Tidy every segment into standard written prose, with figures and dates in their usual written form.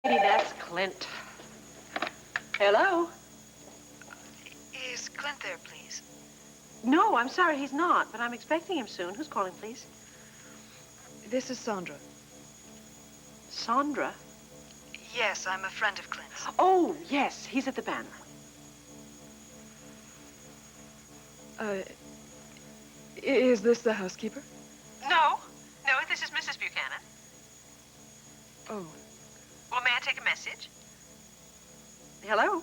That's Clint. Hello? Is Clint there, please? No, I'm sorry, he's not, but I'm expecting him soon. Who's calling, please? This is Sondra. Sondra? Yes, I'm a friend of Clint's. Oh, yes, he's at the banner. Is this the housekeeper? No, this is Mrs. Buchanan. Oh. Well, may I take a message? Hello?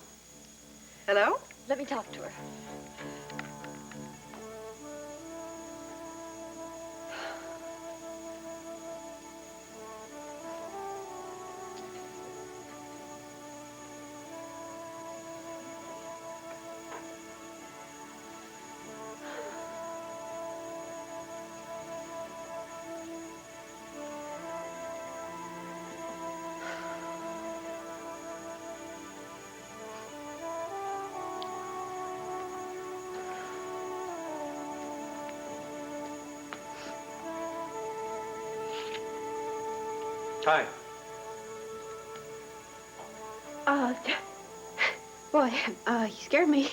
Hello? Let me talk to her. Hi. Boy, you scared me.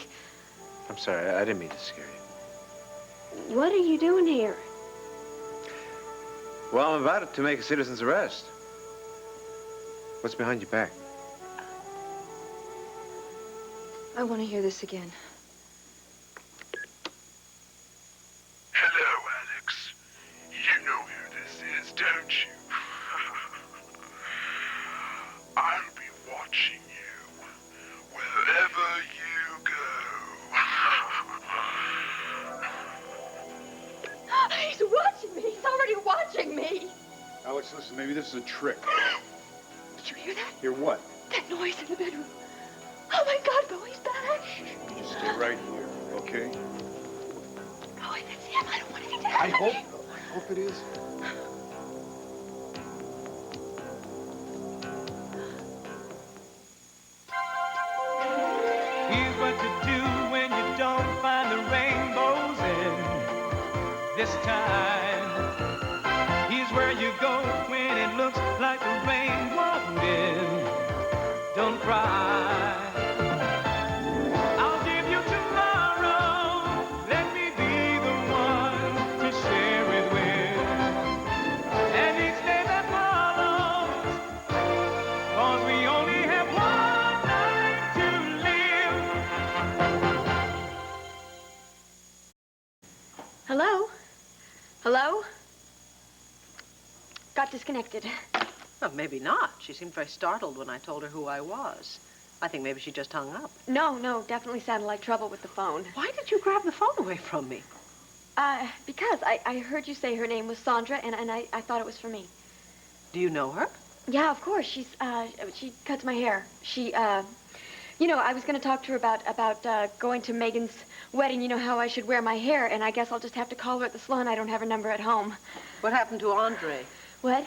I'm sorry, I didn't mean to scare you. What are you doing here? Well, I'm about to make a citizen's arrest. What's behind your back? I want to hear this again. Hello, Alex. You know who this is, don't you? I'll be watching you wherever you go. He's watching me. He's already watching me. Alex, listen, maybe this is a trick. Did you hear that? Hear what? That noise in the bedroom. Oh, my God, Bo, he's back. You just stay right here, okay? Oh, if it's him, I don't want anything to happen. I hope it is. Here's what to do when you don't find the rainbows in this time. Here's where you go when it looks like the rain won't end. Don't cry. I'll give you tomorrow. Let me be the one to share it with. And each day that follows, 'cause we only have one night to live. Hello? Hello? Got disconnected. Well, maybe not. She seemed very startled when I told her who I was. I think maybe she just hung up. No, definitely sounded like trouble with the phone. Why did you grab the phone away from me? Because I heard you say her name was Sondra, and I thought it was for me. Do you know her? Yeah, of course. She cuts my hair. You know, I was going to talk to her about going to Megan's wedding. You know how I should wear my hair, and I guess I'll just have to call her at the salon. I don't have her number at home. What happened to Andre? What?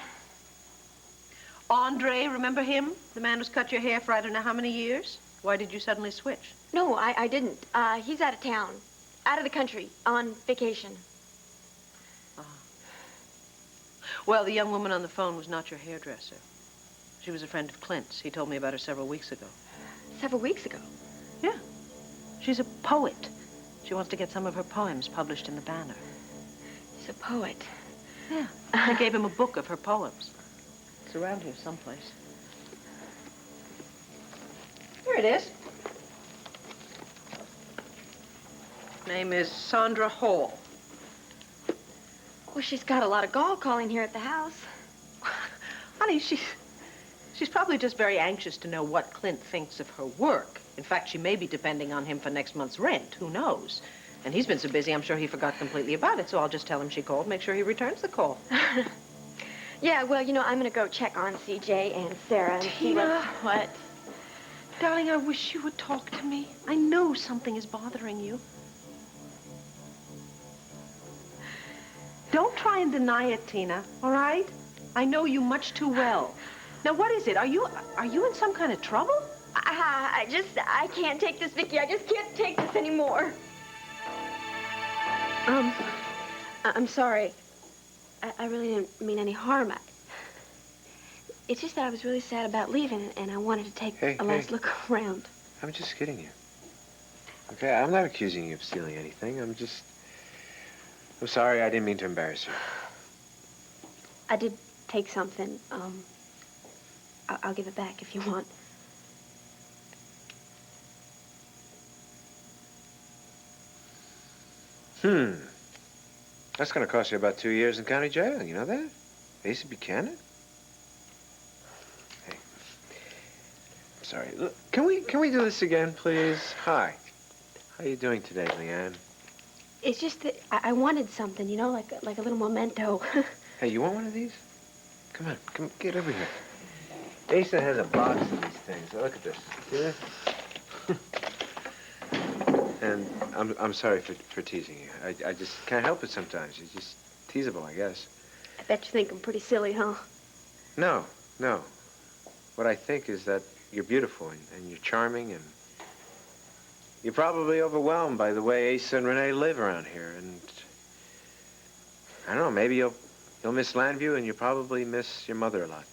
Andre, remember him? The man who's cut your hair for I don't know how many years? Why did you suddenly switch? No, I didn't. He's out of town. Out of the country. On vacation. Well, the young woman on the phone was not your hairdresser. She was a friend of Clint's. He told me about her several weeks ago. Several weeks ago? Yeah. She's a poet. She wants to get some of her poems published in the Banner. She's a poet. Yeah. She gave him a book of her poems. It's around here someplace. Here it is. Name is Sondra Hall. Well, she's got a lot of gall calling here at the house. Honey, she's probably just very anxious to know what Clint thinks of her work. In fact, she may be depending on him for next month's rent. Who knows? And he's been so busy, I'm sure he forgot completely about it, so I'll just tell him she called, make sure he returns the call. Yeah, well, you know, I'm going to go check on CJ and Sarah and see Tina. what... Darling, I wish you would talk to me. I know something is bothering you. Don't try and deny it, Tina, all right? I know you much too well. Now, what is it? Are you in some kind of trouble? I can't take this, Viki. I just can't take this anymore. I'm sorry. I really didn't mean any harm. It's just that I was really sad about leaving, and I wanted to take a last look around. I'm just kidding you. Okay, I'm not accusing you of stealing anything. I'm sorry, I didn't mean to embarrass you. I did take something. I'll give it back if you want. That's gonna cost you about 2 years in county jail, you know that? Max Buchanan? Hey, I'm sorry. Look, can we do this again, please? Hi. How you doing today, LeeAnn? It's just that I wanted something, you know, like a little memento. Hey, you want one of these? Come on, come get over here. Asa has a box of these things. Now, look at this. See this? And I'm sorry for teasing you. I just can't help it sometimes. It's just teasable, I guess. I bet you think I'm pretty silly, huh? No. What I think is that you're beautiful and you're charming and you're probably overwhelmed by the way Asa and Renee live around here. And I don't know, maybe you'll miss Llanview and you'll probably miss your mother a lot.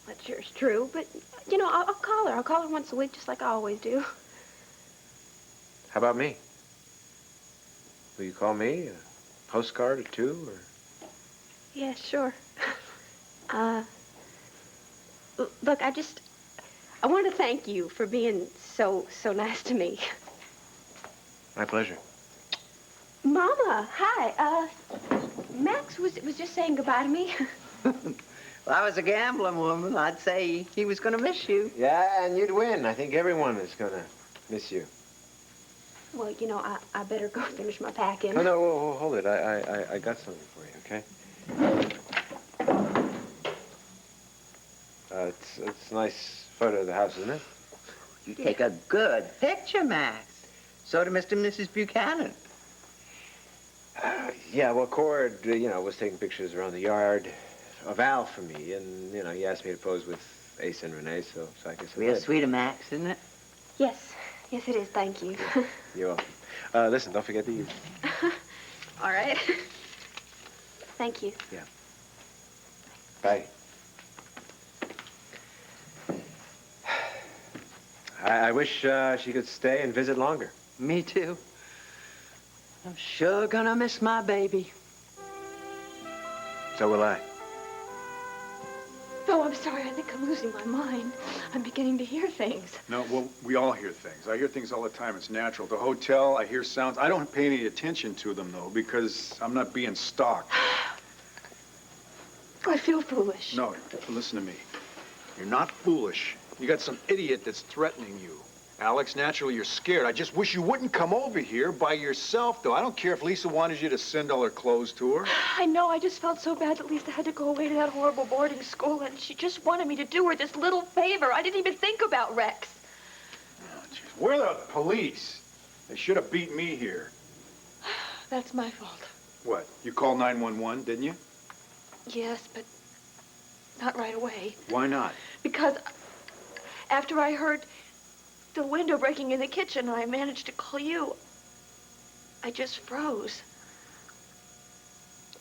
That sure is true, but, you know, I'll call her. I'll call her once a week just like I always do. How about me? Will you call me? A postcard or two, or? Yeah, sure. Look, I want to thank you for being so nice to me. My pleasure. Mama, hi. Max was just saying goodbye to me. Well, I was a gambling woman. I'd say he was going to miss you. Yeah, and you'd win. I think everyone is going to miss you. Well, you know, I better go finish my packing. Oh, no, whoa, hold it. I got something for you, okay? It's a nice photo of the house, isn't it? You take a good picture, Max. So did Mr. and Mrs. Buchanan. Yeah, well, Cord, was taking pictures around the yard of Al for me, and, he asked me to pose with Asa and Renee, so I guess I Real did. sweet of Max, isn't it? Yes, it is. Thank you. You're welcome. Listen, don't forget to use. All right. Thank you. Yeah. Bye. I wish she could stay and visit longer. Me too. I'm sure gonna miss my baby. So will I. Oh, I'm sorry. I think I'm losing my mind. I'm beginning to hear things. No, well, we all hear things. I hear things all the time. It's natural. The hotel, I hear sounds. I don't pay any attention to them, though, because I'm not being stalked. I feel foolish. No, listen to me. You're not foolish. You got some idiot that's threatening you. Alex, naturally, you're scared. I just wish you wouldn't come over here by yourself, though. I don't care if Lisa wanted you to send all her clothes to her. I know. I just felt so bad that Lisa had to go away to that horrible boarding school, and she just wanted me to do her this little favor. I didn't even think about Rex. Oh, geez. Where are the police? They should have beat me here. That's my fault. What? You called 911, didn't you? Yes, but not right away. Why not? Because after I heard the window breaking in the kitchen, I managed to call you. I just froze.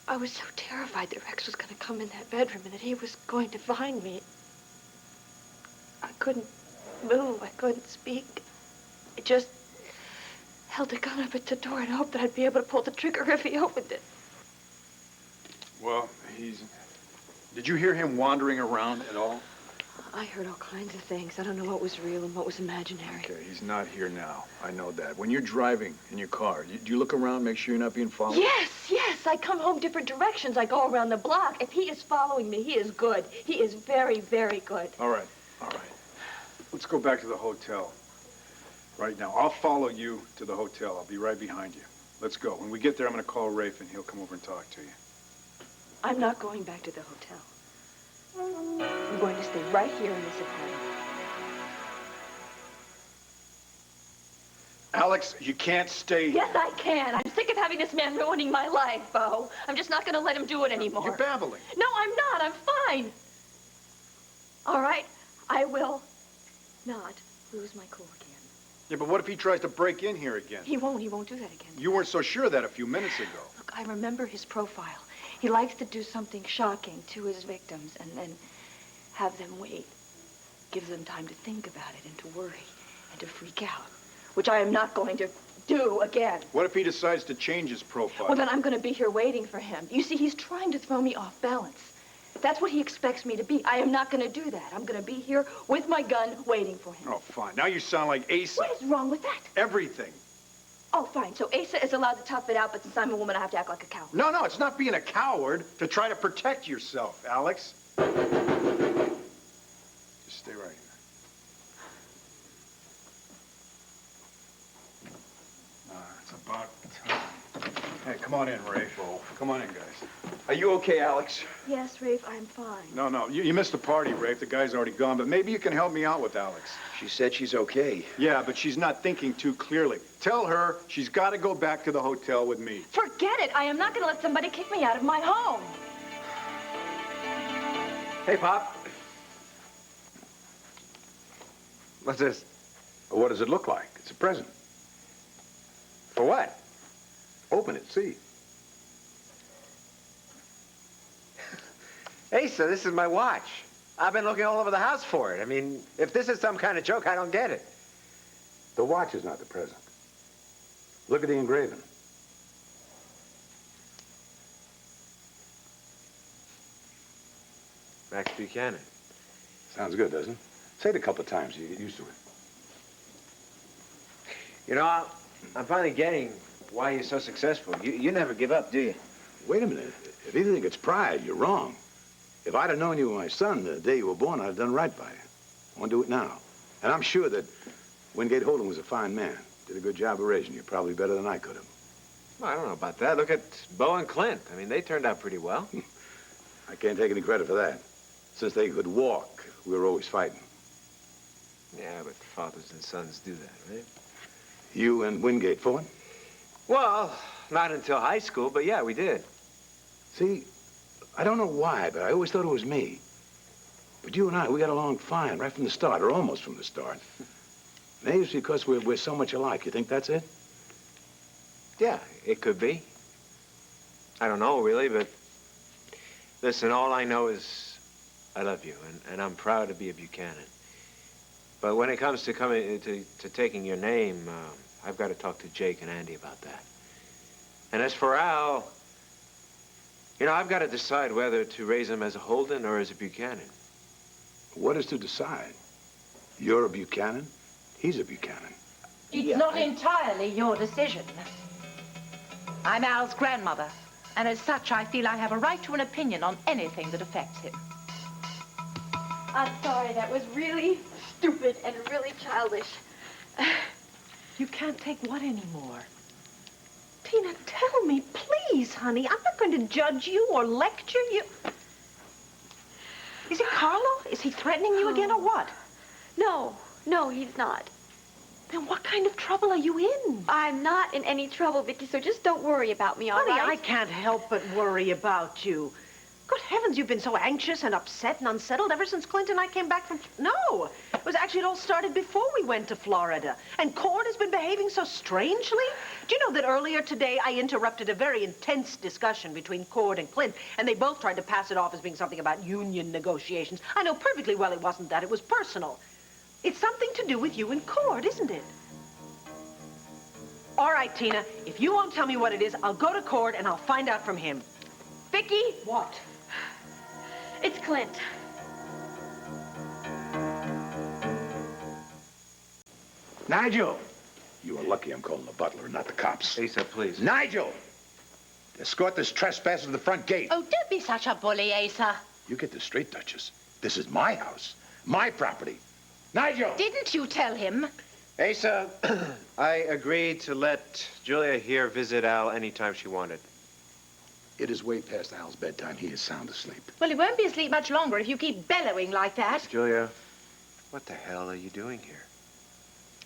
I was so terrified that Rex was going to come in that bedroom and that he was going to find me. I couldn't move. I couldn't speak. I just held a gun up at the door and hoped that I'd be able to pull the trigger if he opened it. Well, Did you hear him wandering around at all? I heard all kinds of things. I don't know what was real and what was imaginary. Okay, he's not here now. I know that. When you're driving in your car, do you look around, make sure you're not being followed? Yes. I come home different directions. I go around the block. If he is following me, he is good. He is very, very good. All right. Let's go back to the hotel right now. I'll follow you to the hotel. I'll be right behind you. Let's go. When we get there, I'm going to call Rafe, and he'll come over and talk to you. I'm not going back to the hotel. I'm going to stay right here in this apartment. Alex, you can't stay here. Yes, I can. I'm sick of having this man ruining my life, Bo. I'm just not going to let him do it anymore. You're babbling. No, I'm not. I'm fine. All right, I will not lose my cool again. Yeah, but what if he tries to break in here again? He won't do that again. You weren't so sure of that a few minutes ago. Look, I remember his profile. He likes to do something shocking to his victims and then have them wait. Gives them time to think about it and to worry and to freak out, which I am not going to do again. What if he decides to change his profile? Well, then I'm going to be here waiting for him. You see, he's trying to throw me off balance. That's what he expects me to be. I am not going to do that. I'm going to be here with my gun waiting for him. Oh, fine. Now you sound like Asa. What is wrong with that? Everything. Oh, fine. So Asa is allowed to tough it out, but since I'm a woman, I have to act like a coward. No, it's not being a coward to try to protect yourself, Alex. Just stay right here. It's about time. Hey, come on in, Rafe. Come on in, guys. Are you okay, Alex? Yes, Rafe, I'm fine. No, you missed the party, Rafe. The guy's already gone, but maybe you can help me out with Alex. She said she's okay. Yeah, but she's not thinking too clearly. Tell her she's got to go back to the hotel with me. Forget it. I am not going to let somebody kick me out of my home. Hey, Pop. What's this? Well, what does it look like? It's a present. For what? Open it, see. Asa, this is my watch. I've been looking all over the house for it. I mean, if this is some kind of joke, I don't get it. The watch is not the present. Look at the engraving. Max Buchanan. Sounds good, doesn't it? Say it a couple of times so you get used to it. You know, I'm finally getting why you're so successful. You never give up, do you? Wait a minute. If you think it's pride, you're wrong. If I'd have known you were my son the day you were born, I'd have done right by you. I want to do it now. And I'm sure that Wingate Holden was a fine man. Did a good job of raising you, probably better than I could have. Well, I don't know about that. Look at Bo and Clint. I mean, they turned out pretty well. I can't take any credit for that. Since they could walk, we were always fighting. Yeah, but fathers and sons do that, right? You and Wingate fought? Well, not until high school, but yeah, we did. See, I don't know why, but I always thought it was me. But you and I, we got along fine right from the start, or almost from the start. Maybe it's because we're so much alike. You think that's it? Yeah, it could be. I don't know, really, but listen, all I know is I love you, and I'm proud to be a Buchanan. But when it comes to taking your name, I've got to talk to Jake and Andy about that. And as for Al, you know, I've got to decide whether to raise him as a Holden or as a Buchanan. What is to decide? You're a Buchanan, he's a Buchanan. It's not entirely your decision. I'm Al's grandmother, and as such, I feel I have a right to an opinion on anything that affects him. I'm sorry, that was really stupid and really childish. You can't take what anymore? Tina, tell me, please, honey. I'm not going to judge you or lecture you. Is it Carlo? Is he threatening you again or what? No, he's not. Then what kind of trouble are you in? I'm not in any trouble, Viki, so just don't worry about me, all Honey, right? I can't help but worry about you. Good heavens, you've been so anxious and upset and unsettled ever since Clint and I came back from... No, it was actually, it all started before we went to Florida. And Cord has been behaving so strangely. Do you know that earlier today I interrupted a very intense discussion between Cord and Clint, and they both tried to pass it off as being something about union negotiations. I know perfectly well it wasn't that. It was personal. It's something to do with you and Cord, isn't it? All right, Tina, if you won't tell me what it is, I'll go to Cord and I'll find out from him. Viki? What? It's Clint. Nigel! You are lucky I'm calling the butler and not the cops. Asa, please. Nigel! Escort this trespasser to the front gate. Oh, don't be such a bully, Asa. You get this straight, Duchess. This is my house, my property. Nigel! Didn't you tell him? Asa, I agreed to let Julia here visit Al anytime she wanted. It is way past Al's bedtime. He is sound asleep. Well, he won't be asleep much longer if you keep bellowing like that. Julia, what the hell are you doing here?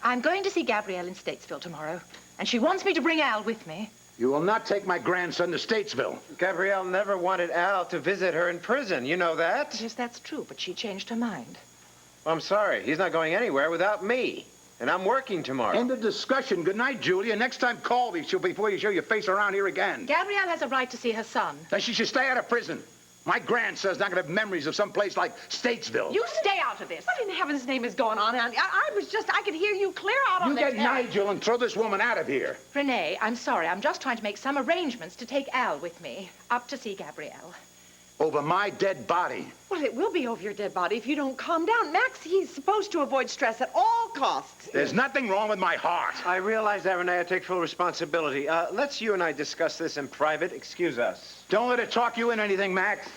I'm going to see Gabrielle in Statesville tomorrow, and she wants me to bring Al with me. You will not take my grandson to Statesville. Gabrielle never wanted Al to visit her in prison. You know that? Yes, that's true, but she changed her mind. Well, I'm sorry. He's not going anywhere without me. And I'm working tomorrow. End of discussion. Good night, Julia. Next time, call me before you show your face around here again. Gabrielle has a right to see her son. Then she should stay out of prison. My grandson's not gonna have memories of some place like Statesville. You stay out of this. What in heaven's name is going on, honey? I could hear you clear out on You the get terrace. Nigel and throw this woman out of here. Renee, I'm sorry. I'm just trying to make some arrangements to take Al with me up to see Gabrielle. Over my dead body. Well, it will be over your dead body if you don't calm down. Max, he's supposed to avoid stress at all costs. There's nothing wrong with my heart. I realize that, Renee. I take full responsibility. Let's you and I discuss this in private. Excuse us. Don't let it talk you in anything, Max.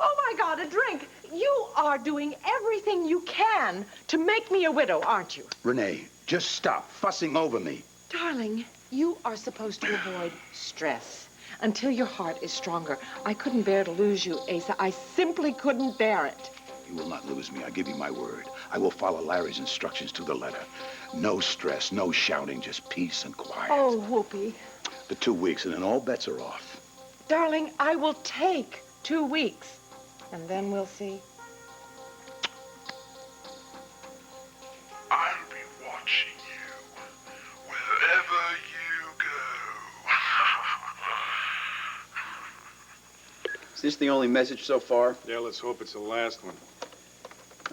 Oh, my God, a drink. You are doing everything you can to make me a widow, aren't you? Renee, just stop fussing over me. Darling, you are supposed to avoid stress until your heart is stronger. I couldn't bear to lose you, Asa. I simply couldn't bear it. You will not lose me. I give you my word. I will follow Larry's instructions to the letter. No stress, no shouting, just peace and quiet. Oh, Whoopi. For 2 weeks, and then all bets are off. Darling, I will take 2 weeks, and then we'll see. I'll be watching you wherever you go. Is this the only message so far? Yeah, let's hope it's the last one.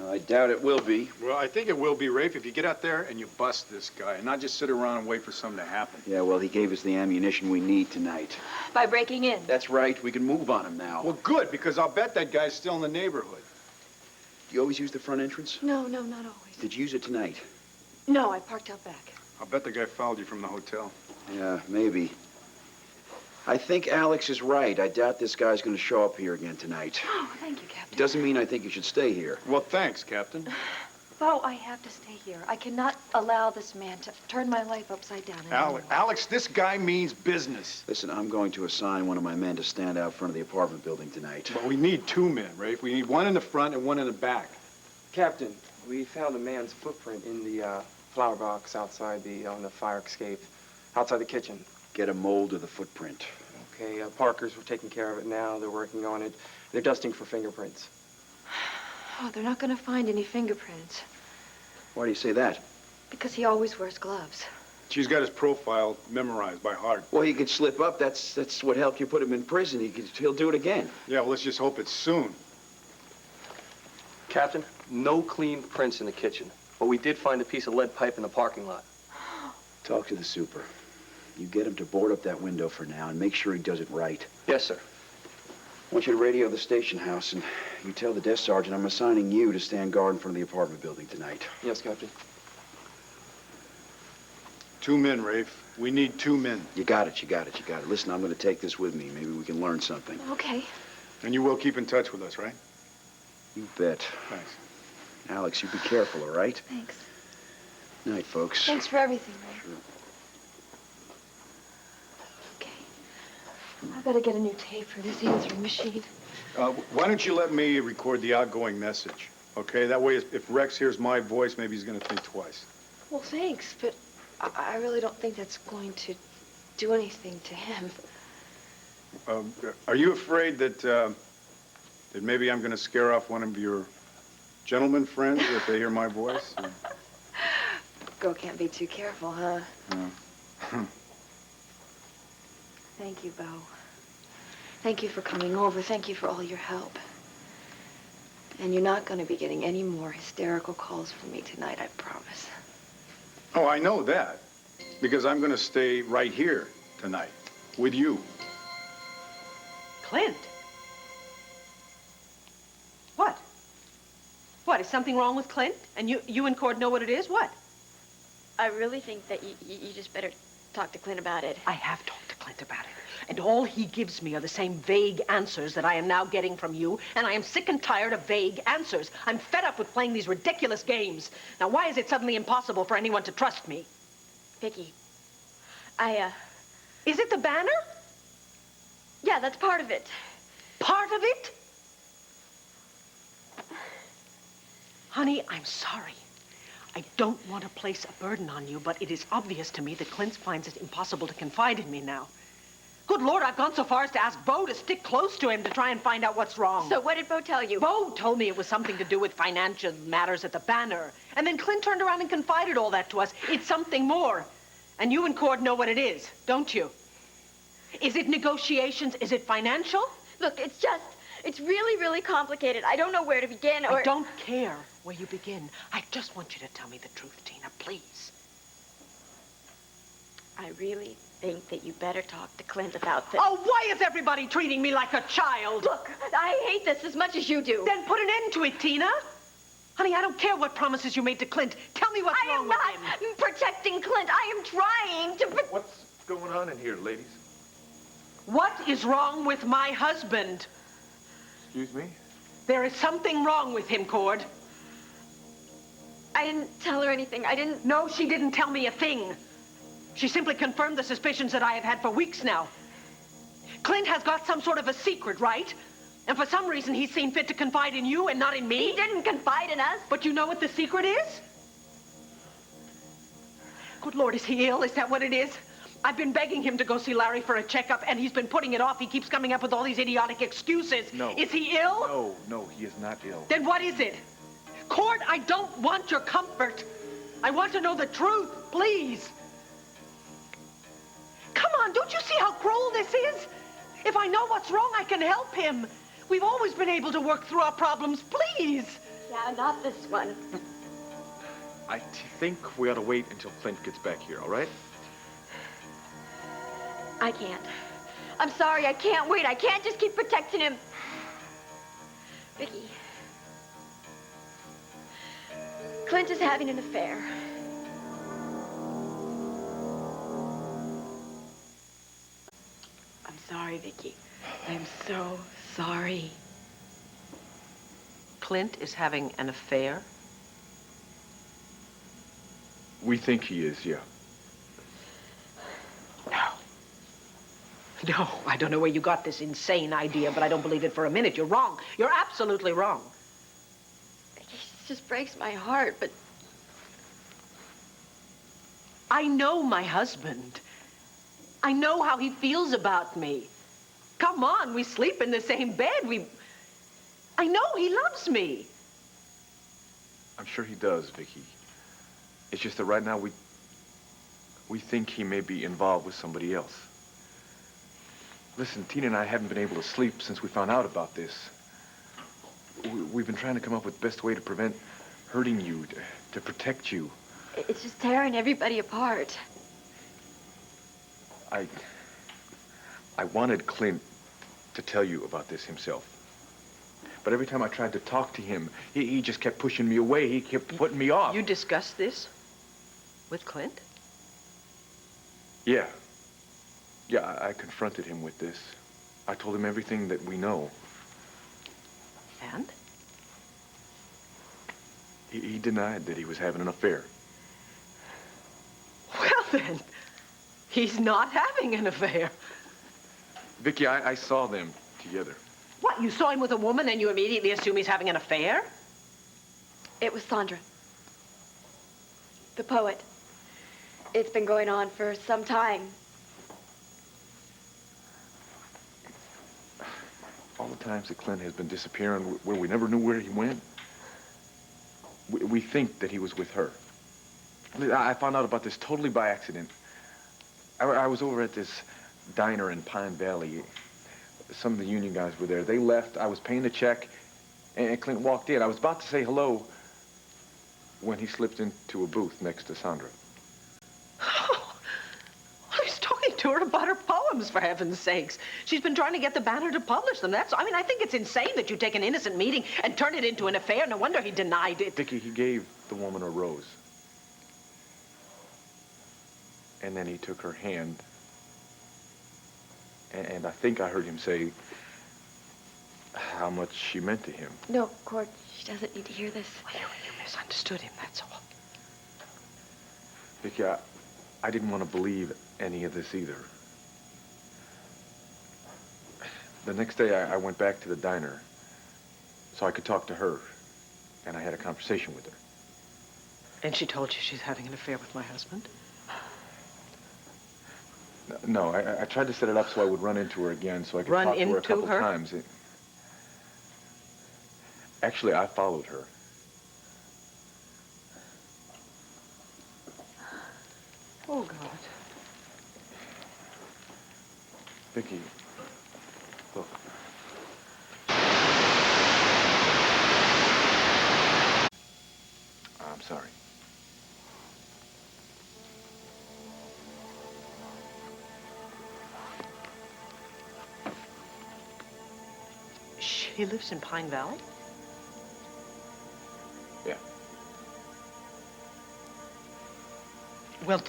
I doubt it will be. Well, I think it will be, Rafe, if you get out there and you bust this guy and not just sit around and wait for something to happen. Yeah, well, he gave us the ammunition we need tonight. By breaking in. That's right. We can move on him now. Well, good, because I'll bet that guy's still in the neighborhood. Do you always use the front entrance? No, not always. Did you use it tonight? No, I parked out back. I'll bet the guy followed you from the hotel. Yeah, maybe. I think Alex is right. I doubt this guy's going to show up here again tonight. Oh, thank you, Captain. Doesn't mean I think you should stay here. Well, thanks, Captain. Bo, I have to stay here. I cannot allow this man to turn my life upside down. Alex, this guy means business. Listen, I'm going to assign one of my men to stand out front of the apartment building tonight. But we need 2 men, Rafe. We need one in the front and one in the back. Captain, we found a man's footprint in the flower box outside on the fire escape, outside the kitchen. Get a mold of the footprint. Okay, Parkers were taking care of it now. They're working on it. They're dusting for fingerprints. Oh, they're not going to find any fingerprints. Why do you say that? Because he always wears gloves. She's got his profile memorized by heart. Well, he could slip up. That's what helped you put him in prison. He'll do it again. Yeah, well, let's just hope it's soon. Captain, no clean prints in the kitchen, but we did find a piece of lead pipe in the parking lot. Talk to the super. You get him to board up that window for now and make sure he does it right. Yes, sir. I want you to radio the station house, and you tell the desk sergeant I'm assigning you to stand guard in front of the apartment building tonight. Yes, Captain. 2 men, Rafe. We need 2 men. You got it. Listen, I'm going to take this with me. Maybe we can learn something. Okay. And you will keep in touch with us, right? You bet. Thanks. Alex, you be careful, all right? Thanks. Night, folks. Thanks for everything, Ray. Sure. I better get a new tape for this answering machine. Why don't you let me record the outgoing message, okay? That way, if Rex hears my voice, maybe he's going to think twice. Well, thanks, but I really don't think that's going to do anything to him. Are you afraid that maybe I'm going to scare off one of your gentleman friends if they hear my voice? Girl can't be too careful, huh? Thank you, Bo. Thank you for coming over. Thank you for all your help. And you're not going to be getting any more hysterical calls from me tonight, I promise. Oh, I know that. Because I'm going to stay right here tonight with you. Clint? What? What, is something wrong with Clint? And you and Cord know what it is? What? I really think that you just better talk to Clint about it. I have talked to Clint about it. And all he gives me are the same vague answers that I am now getting from you. And I am sick and tired of vague answers. I'm fed up with playing these ridiculous games. Now, why is it suddenly impossible for anyone to trust me? Viki, Is it the banner? Yeah, that's part of it. Part of it? Honey, I'm sorry. I don't want to place a burden on you, but it is obvious to me that Clint finds it impossible to confide in me now. Good Lord, I've gone so far as to ask Bo to stick close to him to try and find out what's wrong. So what did Bo tell you? Bo told me it was something to do with financial matters at the banner. And then Clint turned around and confided all that to us. It's something more. And you and Cord know what it is, don't you? Is it negotiations? Is it financial? Look, it's really, really complicated. I don't know where to begin or... I don't care where you begin. I just want you to tell me the truth, Tina, please. I really think that you better talk to Clint about this. Oh, why is everybody treating me like a child? Look, I hate this as much as you do. Then put an end to it, Tina. Honey, I don't care what promises you made to Clint. Tell me what's wrong with him. I am not protecting Clint. I am trying to... What's going on in here, ladies? What is wrong with my husband? Excuse me? There is something wrong with him, Cord. I didn't tell her anything. I didn't... No, she didn't tell me a thing. She simply confirmed the suspicions that I have had for weeks now. Clint has got some sort of a secret, right? And for some reason, he's seen fit to confide in you and not in me. He didn't confide in us. But you know what the secret is? Good Lord, is he ill? Is that what it is? I've been begging him to go see Larry for a checkup, and he's been putting it off. He keeps coming up with all these idiotic excuses. No. Is he ill? No, he is not ill. Then what is it? Cord, I don't want your comfort. I want to know the truth, please. Come on, don't you see how cruel this is? If I know what's wrong, I can help him. We've always been able to work through our problems, please. Yeah, not this one. I think we ought to wait until Clint gets back here, all right? I can't. I'm sorry, I can't wait. I can't just keep protecting him. Viki. Clint is having an affair. I'm sorry, Viki. I'm so sorry. Clint is having an affair? We think he is, yeah. No, I don't know where you got this insane idea, but I don't believe it for a minute. You're wrong. You're absolutely wrong. It just breaks my heart, but... I know my husband. I know how he feels about me. Come on, we sleep in the same bed. I know he loves me. I'm sure he does, Viki. It's just that right now we think he may be involved with somebody else. Listen, Tina and I haven't been able to sleep since we found out about this. We've been trying to come up with the best way to prevent hurting you, to protect you. It's just tearing everybody apart. I wanted Clint to tell you about this himself. But every time I tried to talk to him, he just kept pushing me away. He kept putting me off. You discussed this with Clint? Yeah. Yeah, I confronted him with this. I told him everything that we know. And? He denied that he was having an affair. Well, then, he's not having an affair. Viki, I saw them together. What, you saw him with a woman and you immediately assume he's having an affair? It was Sondra. The poet. It's been going on for some time. All the times that Clint has been disappearing, where we never knew where he went, we think that he was with her. I found out about this totally by accident. I was over at this diner in Pine Valley. Some of the union guys were there. They left. I was paying the check, and Clint walked in. I was about to say hello when he slipped into a booth next to Sondra. I was talking to her about her poems, for heaven's sakes. She's been trying to get the Banner to publish them. I think it's insane that you take an innocent meeting and turn it into an affair. No wonder he denied it. Viki, he gave the woman a rose. And then he took her hand. And I think I heard him say how much she meant to him. No, Cord, she doesn't need to hear this. Well, you misunderstood him, that's all. Viki, I didn't want to believe any of this either. The next day, I went back to the diner so I could talk to her, and I had a conversation with her. And she told you she's having an affair with my husband? No, I tried to set it up so I would run into her again so I could talk to her a couple times. Actually, I followed her. Oh, God. Viki, look. sorry. She lives in Pine Valley? Yeah. Well,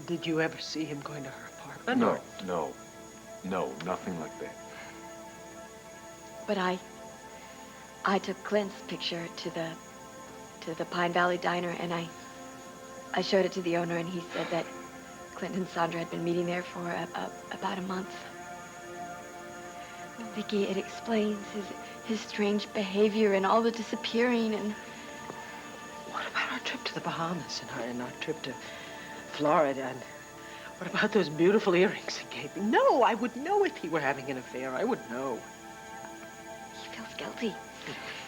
did you ever see him going to her apartment? No, nothing like that. But I took Clint's picture to the Pine Valley Diner, and I showed it to the owner, and he said that Clint and Sondra had been meeting there for about a month. Viki, it explains his strange behavior and all the disappearing and... What about our trip to the Bahamas and our trip to Florida? And what about those beautiful earrings he gave me? No, I would know if he were having an affair. I would know. He feels guilty.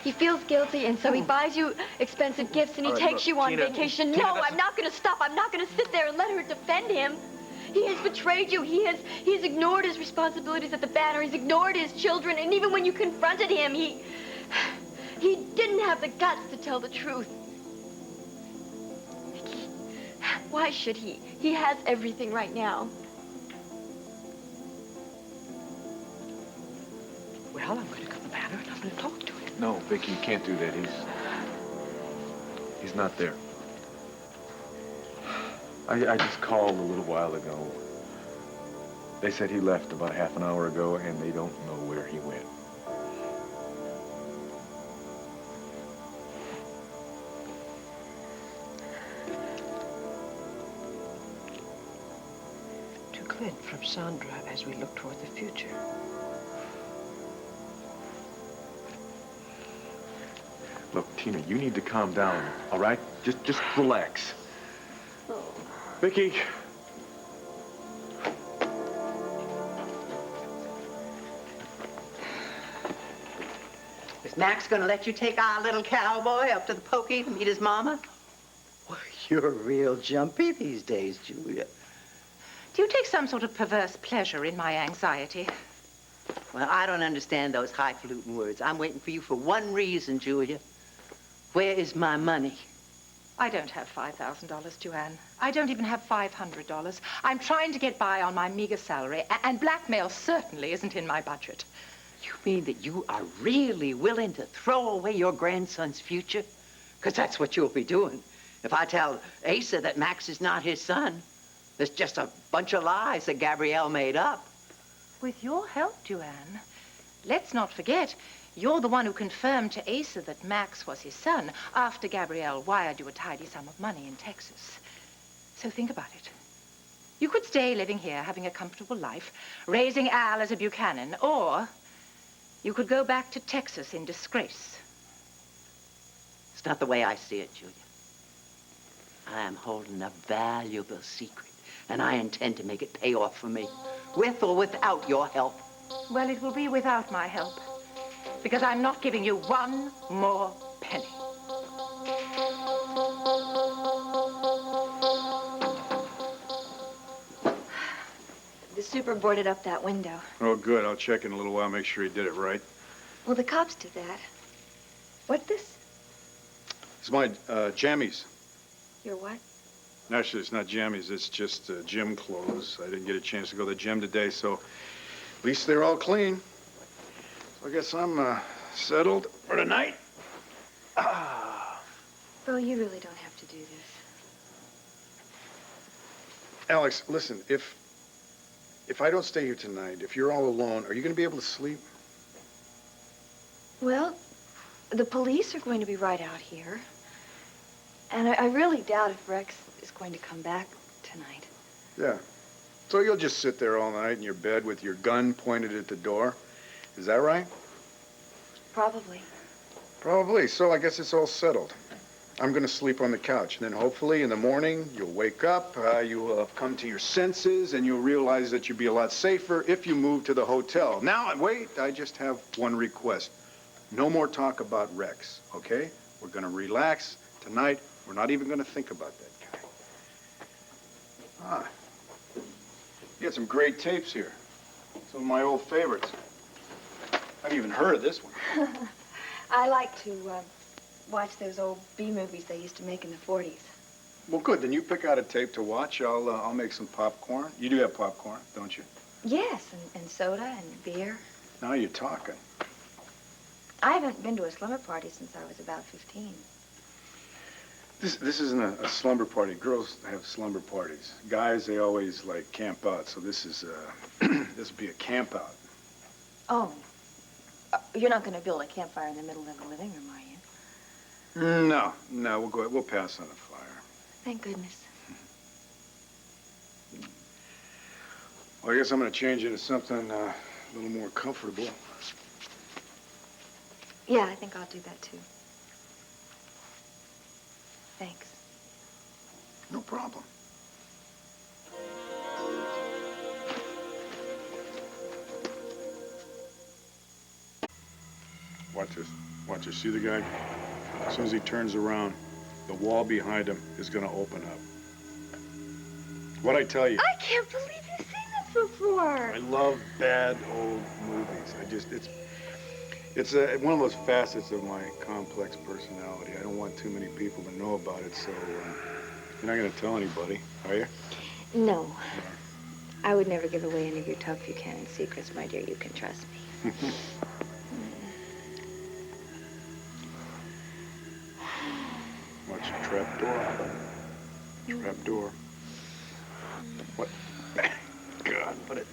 He feels guilty, and so he buys you expensive gifts, and he takes you on vacation. No, I'm not going to stop. I'm not going to sit there and let her defend him. He has betrayed you. He has ignored his responsibilities at the Banner. He's ignored his children, and even when you confronted him, he didn't have the guts to tell the truth. Viki, why should he? He has everything right now. Well, I'm going to go to the Banner, and I'm going to talk to him. No, Viki, you can't do that. He's not there. I just called a little while ago. They said he left about half an hour ago, and they don't know where he went. To Clint from Sondra as we look toward the future. Look, Tina, you need to calm down, all right? Just relax. Viki. Is Max gonna let you take our little cowboy up to the pokey to meet his mama? Well, you're real jumpy these days, Julia. Do you take some sort of perverse pleasure in my anxiety? Well, I don't understand those highfalutin words. I'm waiting for you for one reason, Julia. Where is my money? I don't have $5,000, DuAnn. I don't even have $500. I'm trying to get by on my meager salary, and blackmail certainly isn't in my budget. You mean that you are really willing to throw away your grandson's future? Because that's what you'll be doing. If I tell Asa that Max is not his son, it's just a bunch of lies that Gabrielle made up. With your help, DuAnn, let's not forget, you're the one who confirmed to Asa that Max was his son after Gabrielle wired you a tidy sum of money in Texas. So think about it. You could stay living here, having a comfortable life, raising Al as a Buchanan, or you could go back to Texas in disgrace. It's not the way I see it, Julia. I am holding a valuable secret, and I intend to make it pay off for me, with or without your help. Well, it will be without my help, because I'm not giving you one more penny. The super boarded up that window. Oh, good. I'll check in a little while, make sure he did it right. Well, the cops did that. What's this? It's my jammies. Your what? Actually, it's not jammies. It's just gym clothes. I didn't get a chance to go to the gym today, so at least they're all clean. So I guess I'm settled for tonight. Bo, you really don't have to do this. Alex, listen, if I don't stay here tonight, if you're all alone, are you going to be able to sleep? Well, the police are going to be right out here. And I really doubt if Rex is going to come back tonight. Yeah. So you'll just sit there all night in your bed with your gun pointed at the door. Is that right? Probably. Probably. So I guess it's all settled. I'm going to sleep on the couch. And then hopefully in the morning, you'll wake up, you will have come to your senses, and you'll realize that you'll be a lot safer if you move to the hotel. Now, wait, I just have one request. No more talk about Rex, okay? We're going to relax tonight. We're not even going to think about that guy. Ah. You got some great tapes here. Some of my old favorites. haven't even heard of this one. I like to watch those old B movies they used to make in the 40s. Well, good. Then you pick out a tape to watch. I'll make some popcorn. You do have popcorn, don't you? Yes, and soda and beer. Now you're talking. I haven't been to a slumber party since I was about 15. This isn't a slumber party. Girls have slumber parties. Guys, they always like camp out. So this is this will be a camp out. Oh, you're not going to build a campfire in the middle of the living room, are you? No, we'll go. We'll pass on the fire. Thank goodness. Well, I guess I'm going to change into something a little more comfortable. Yeah, I think I'll do that too. Thanks. No problem. Watch this. Watch this. See the guy? As soon as he turns around, the wall behind him is going to open up. What'd I tell you? I can't believe you've seen this before. I love bad old movies. It's one of those facets of my complex personality. I don't want too many people to know about it, so you're not going to tell anybody, are you? No. I would never give away any of your tough Buchanan secrets, my dear. You can trust me. Watch the trap door. Trap door. What? God, what it...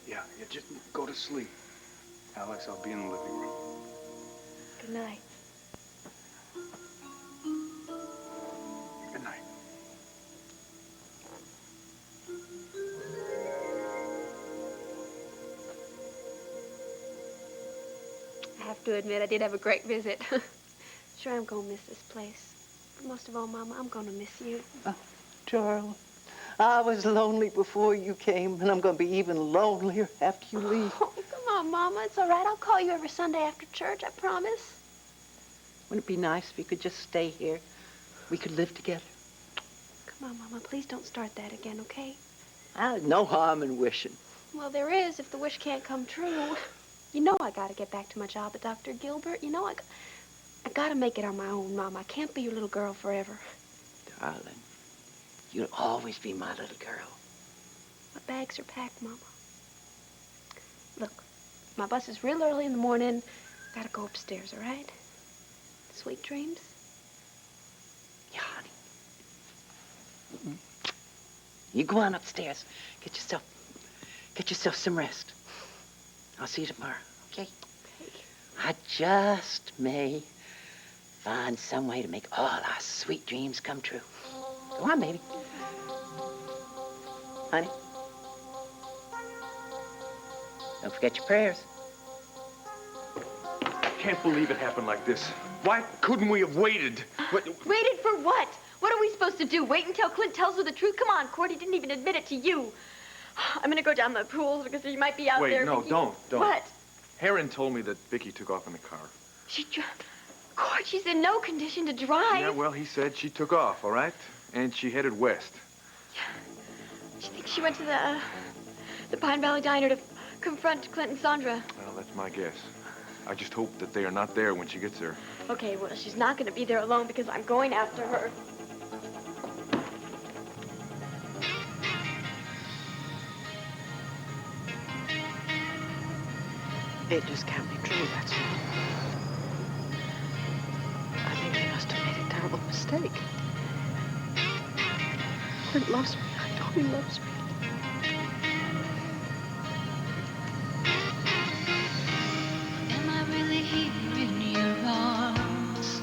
Yeah, just go to sleep. Alex, I'll be in the living room. Good night. Good night. I have to admit, I did have a great visit. Sure, I'm gonna miss this place. But most of all, Mama, I'm gonna miss you. Oh, Charles, I was lonely before you came, and I'm gonna be even lonelier after you leave. Oh, come on, Mama. It's all right. I'll call you every Sunday after church, I promise. Wouldn't it be nice if you could just stay here? We could live together. Come on, Mama. Please don't start that again, okay? No harm in wishing. Well, there is if the wish can't come true. You know I gotta get back to my job at Dr. Gilbert. You know I gotta make it on my own, Mama. I can't be your little girl forever. Darling, you'll always be my little girl. My bags are packed, Mama. Look, my bus is real early in the morning. Gotta go upstairs, all right? Sweet dreams. Yeah, honey. You go on upstairs. Get yourself some rest. I'll see you tomorrow, okay? Okay. I just may find some way to make all our sweet dreams come true. Go on, baby. Honey. Don't forget your prayers. I can't believe it happened like this. Why couldn't we have waited? Waited for what? What are we supposed to do? Wait until Clint tells her the truth? Come on, Court. He didn't even admit it to you. I'm gonna go down the pools because he might be out there. Wait, no, Viki. don't. What? Heron told me that Viki took off in the car. Court, she's in no condition to drive. Yeah, well, he said she took off, all right? And she headed west. She thinks she went to the Pine Valley Diner to confront Clint and Sondra. Well, that's my guess. I just hope that they are not there when she gets there. Okay, well, she's not gonna be there alone because I'm going after her. It just can't be true, that's all. I think he must have made a terrible mistake. Clint loves me. I know he loves me. Am I really here in your arms?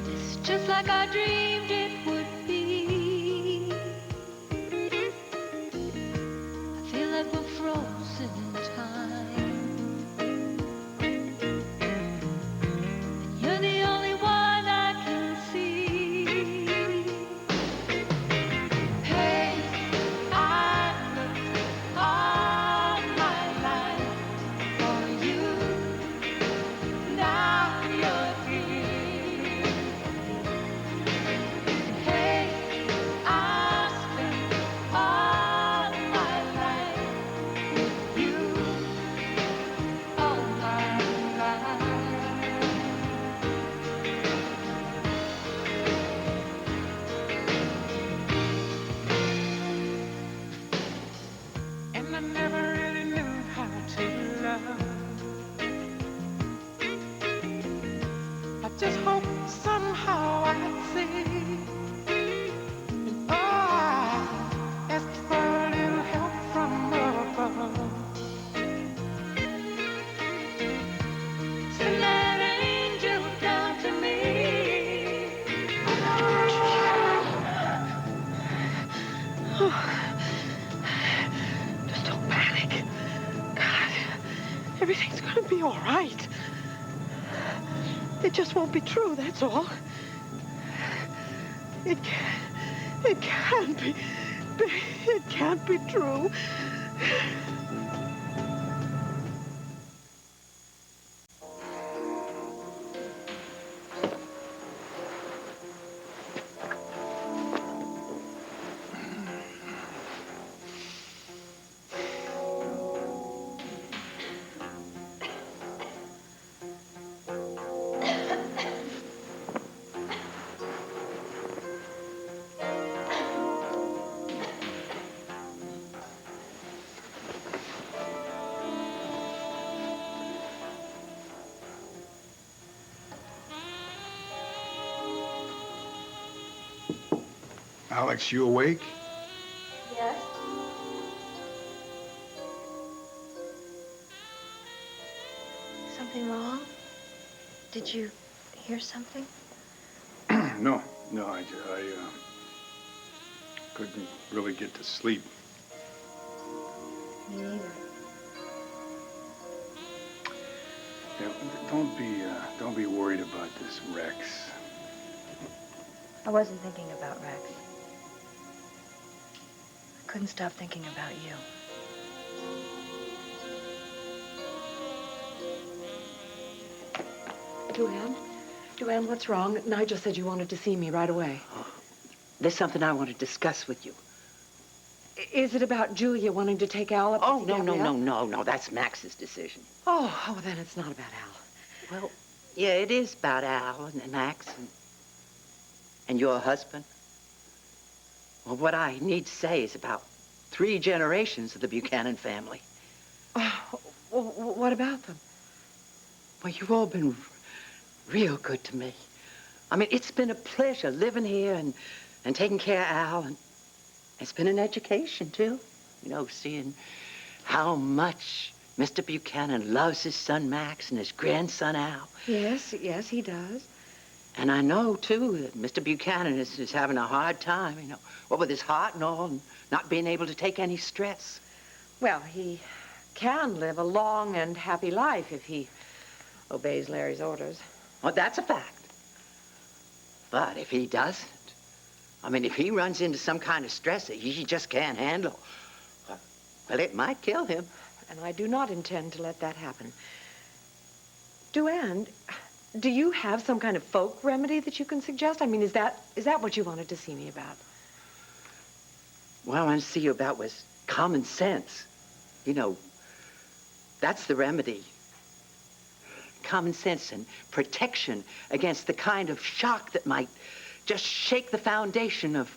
It's just like I dreamed it would be. I feel like we're frozen in time. And you're the only one I can see. Hey, I looked all my life for you. Now you're here. Hey, I spent all my life with you. All my life. And I never really knew how to love. I just hope somehow I'd see. And I asked for a little help from above. Send that angel down to me. Just don't panic. God, everything's gonna be all right. It just won't be true, that's all. It can't be. It can't be true. Alex, you awake? Yes? Something wrong? Did you hear something? No, I couldn't really get to sleep. Me neither. Yeah, don't be worried about this Rex. I wasn't thinking about Rex. I couldn't stop thinking about you. DuAnn, what's wrong? Nigel said you wanted to see me right away. There's something I want to discuss with you. Is it about Julia wanting to take Al up? Oh, no. That's Max's decision. Oh, then it's not about Al. Well, yeah, it is about Al and Max and your husband. Well, what I need to say is about 3 generations of the Buchanan family. Oh, well, what about them? Well, you've all been real good to me. I mean, it's been a pleasure living here and taking care of Al, and it's been an education, too. You know, seeing how much Mr. Buchanan loves his son Max and his grandson Al. Yes, he does. And I know, too, that Mr. Buchanan is having a hard time, you know, what with his heart and all, and not being able to take any stress. Well, he can live a long and happy life if he obeys Larry's orders. Well, that's a fact. But if he doesn't, I mean, if he runs into some kind of stress that he just can't handle, well, it might kill him. And I do not intend to let that happen. DuAnn, do you have some kind of folk remedy that you can suggest? I mean, is that what you wanted to see me about? What I wanted to see you about was common sense. You know, that's the remedy. Common sense and protection against the kind of shock that might just shake the foundation of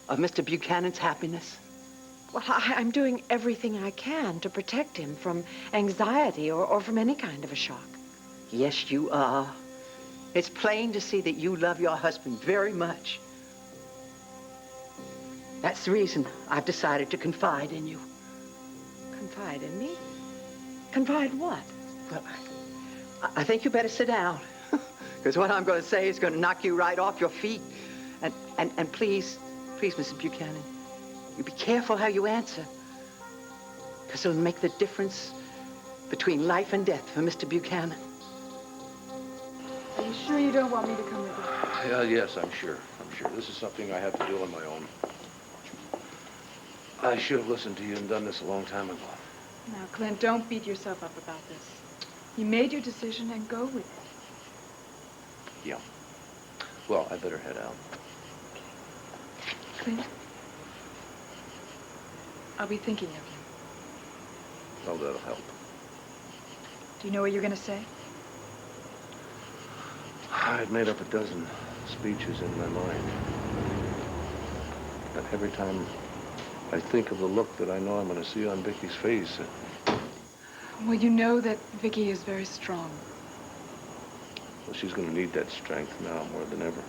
Mr. Buchanan's happiness. Well, I'm doing everything I can to protect him from anxiety or from any kind of a shock. Yes, you are. It's plain to see that you love your husband very much. That's the reason I've decided to confide in you. Confide in me? Confide what? Well, I think you better sit down. Because what I'm going to say is going to knock you right off your feet. And please, Mrs. Buchanan, you be careful how you answer. Because it'll make the difference between life and death for Mr. Buchanan. Are you sure you don't want me to come with you? Yes, I'm sure. I'm sure. This is something I have to do on my own. I should have listened to you and done this a long time ago. Now, Clint, don't beat yourself up about this. You made your decision and go with it. Yeah. Well, I better head out. Clint, I'll be thinking of you. Oh, that'll help. Do you know what you're going to say? I've made up a dozen speeches in my mind. And every time I think of the look that I know I'm going to see on Viki's face. Well, you know that Viki is very strong. Well, she's going to need that strength now more than ever.